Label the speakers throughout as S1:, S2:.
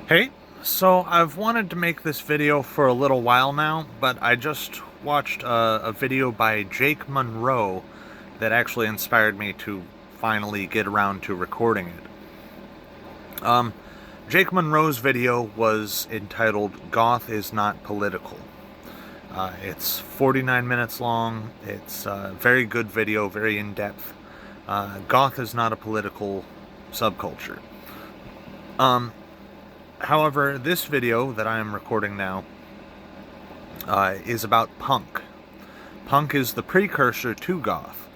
S1: Hey, so I've wanted to make this video for a little while now, but I just watched a video by Jake Monroe that actually inspired me to finally get around to recording it. Jake Monroe's video was entitled "Goth is Not Political." It's 49 minutes long. It's a very good video, very in-depth. Goth is not a political subculture. However, this video that I am recording now is about punk. Punk is the precursor to goth.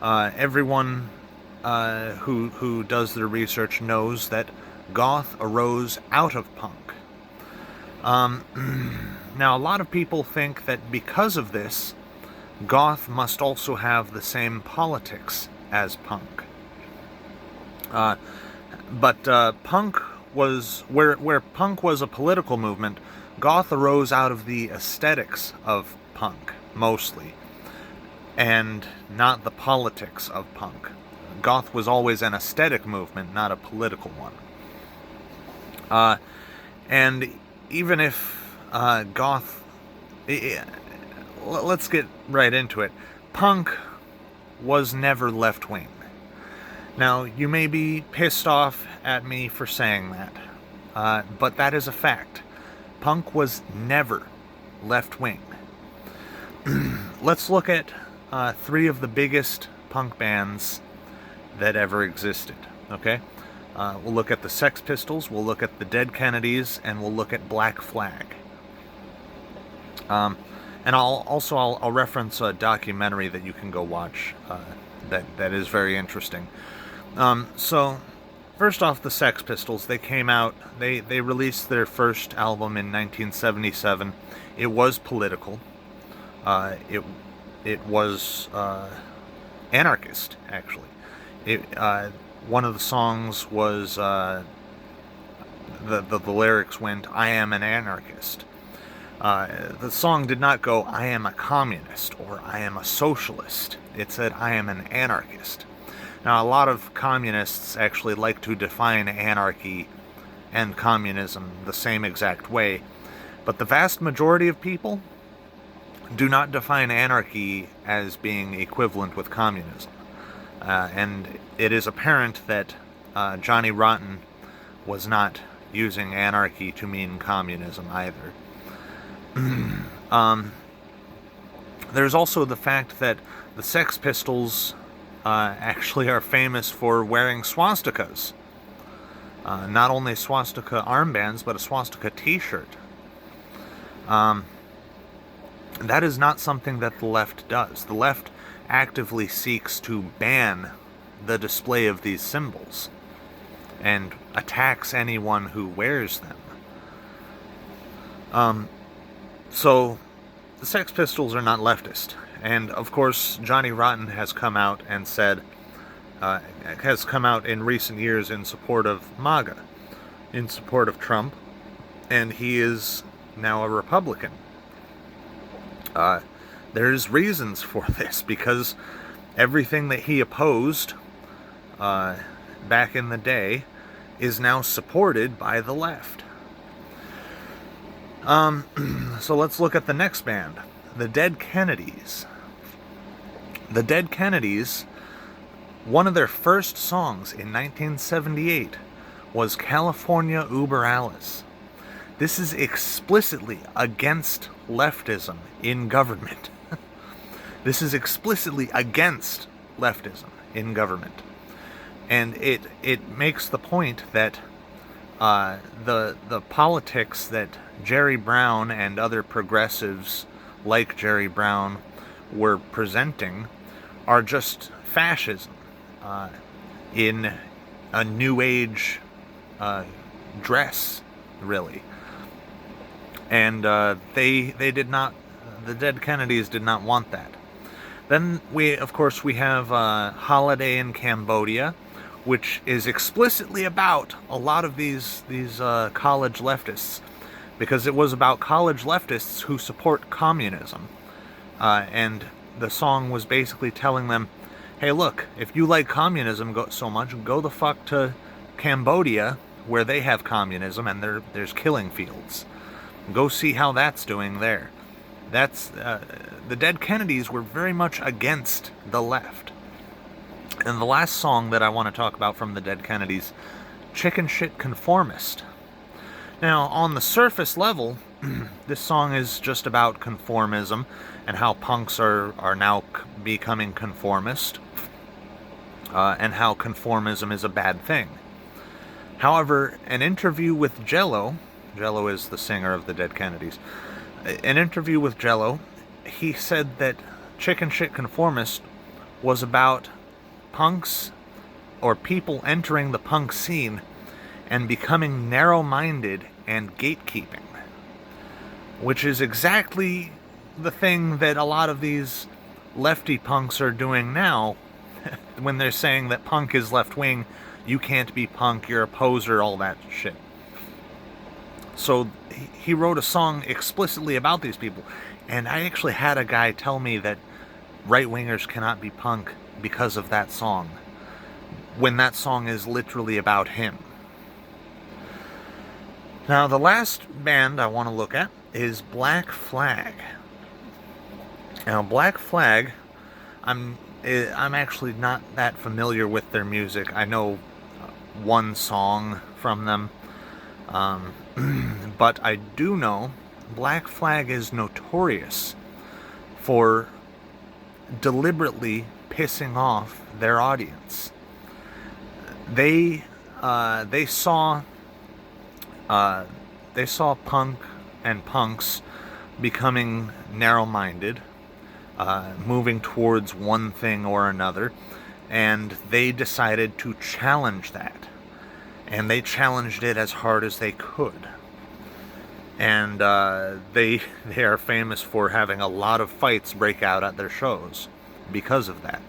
S1: Everyone who does their research knows that goth arose out of punk. Now, a lot of people think that because of this, goth must also have the same politics as punk. But punk was where punk was a political movement. Goth arose out of the aesthetics of punk mostly, and not the politics of punk. Goth was always an aesthetic movement, not a political one. And even if goth, let's get right into it. Punk was never left-wing. Now, you may be pissed off at me for saying that, but that is a fact. Punk was never left-wing. Let's look at three of the biggest punk bands that ever existed, okay? We'll look at the Sex Pistols, we'll look at the Dead Kennedys, and we'll look at Black Flag. And I'll reference a documentary that you can go watch that is very interesting. So, first off, the Sex Pistols, they came out, they released their first album in 1977. It was political. It was anarchist, actually. One of the songs was, the lyrics went, "I am an anarchist." The song did not go, "I am a communist," or "I am a socialist." It said, "I am an anarchist." Now, a lot of communists actually like to define anarchy and communism the same exact way, but the vast majority of people do not define anarchy as being equivalent with communism. And it is apparent that Johnny Rotten was not using anarchy to mean communism either. There's also the fact that the Sex Pistols actually are famous for wearing swastikas. Not only swastika armbands, but a swastika t-shirt. That is not something that the left does. The left actively seeks to ban the display of these symbols and attacks anyone who wears them. So, the Sex Pistols are not leftist. And, of course, Johnny Rotten has come out and said, has come out in recent years in support of MAGA, in support of Trump, and he is now a Republican. There's reasons for this, because everything that he opposed back in the day is now supported by the left. So let's look at the next band, the Dead Kennedys. The Dead Kennedys, one of their first songs in 1978 was California Über Alles. This is explicitly against leftism in government. This is explicitly against leftism in government. And it makes the point that the politics that Jerry Brown and other progressives like Jerry Brown were presenting are just fascism in a new age dress, really. And they did not, the Dead Kennedys did not want that. Then we have Holiday in Cambodia, which is explicitly about a lot of these college leftists, because it was about college leftists who support communism, and the song was basically telling them, hey, look, if you like communism so much, go the fuck to Cambodia, where they have communism and there's killing fields. Go see how that's doing there. That's the Dead Kennedys were very much against the left. And the last song that I want to talk about from the Dead Kennedys, Chicken Shit Conformist. Now, on the surface level, this song is just about conformism and how punks are now becoming conformist, and how conformism is a bad thing. However, an interview with Jello is the singer of the Dead Kennedys, an interview with Jello, he said that Chicken Shit Conformist was about punks or people entering the punk scene and becoming narrow-minded and gatekeeping, which is exactly the thing that a lot of these lefty punks are doing now when they're saying that punk is left-wing, you can't be punk, you're a poser, all that shit. So he wrote a song explicitly about these people, and I actually had a guy tell me that right-wingers cannot be punk because of that song, when that song is literally about him. Now, the last band I want to look at is Black Flag. Now, Black Flag, I'm actually not that familiar with their music. I know one song from them, but I do know Black Flag is notorious for deliberately pissing off their audience. They saw punk and punks becoming narrow-minded, moving towards one thing or another, and they decided to challenge that. And they challenged it as hard as they could. And they are famous for having a lot of fights break out at their shows because of that.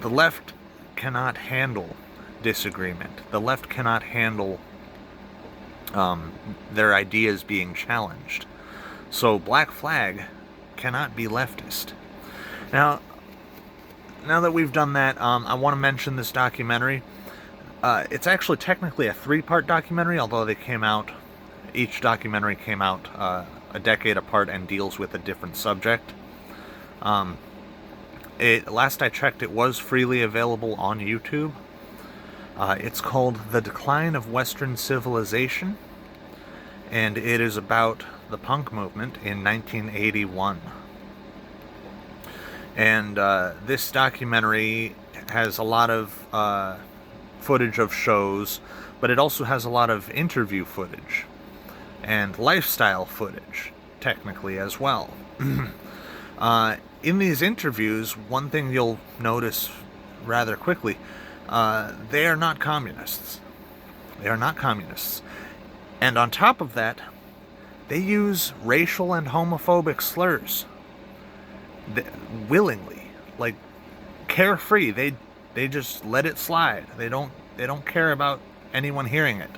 S1: The left cannot handle disagreement. The left cannot handle their ideas being challenged. So Black Flag cannot be leftist. Now that we've done that, I want to mention this documentary. It's actually technically a 3-part documentary, although each documentary came out a decade apart and deals with a different subject. Last I checked, it was freely available on YouTube. It's called The Decline of Western Civilization, and it is about the punk movement in 1981. And this documentary has a lot of footage of shows, but it also has a lot of interview footage and lifestyle footage, technically, as well. In these interviews, one thing you'll notice rather quickly, they are not communists. They are not communists. And on top of that, they use racial and homophobic slurs. Willingly. Like, carefree. They just let it slide. They don't care about anyone hearing it.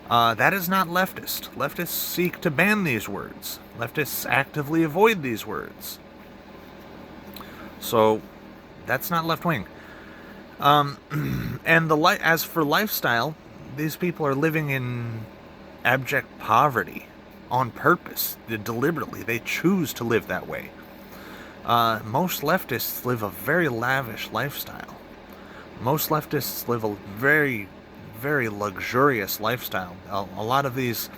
S1: That is not leftist. Leftists seek to ban these words. Leftists actively avoid these words. So, that's not left-wing. And as for lifestyle, these people are living in abject poverty on purpose, deliberately. They choose to live that way. Most leftists live a very lavish lifestyle. Most leftists live a very, very luxurious lifestyle. A lot of these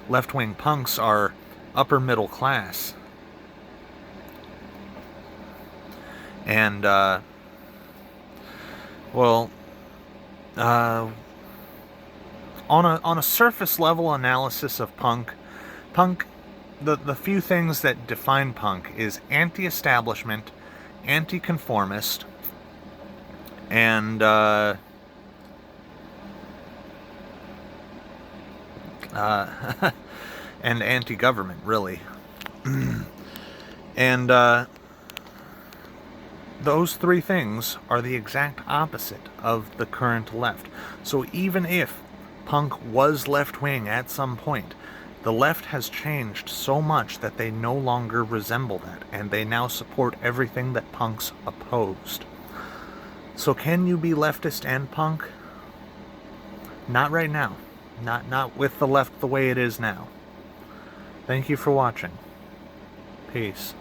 S1: left-wing punks are upper middle class. And, on a surface level analysis of punk, the few things that define punk is anti-establishment, anti-conformist, and and anti-government, really. And those three things are the exact opposite of the current left. So even if punk was left-wing at some point, the left has changed so much that they no longer resemble that, and they now support everything that punks opposed. So can you be leftist and punk? Not right now. Not with the left the way it is now. Thank you for watching. Peace.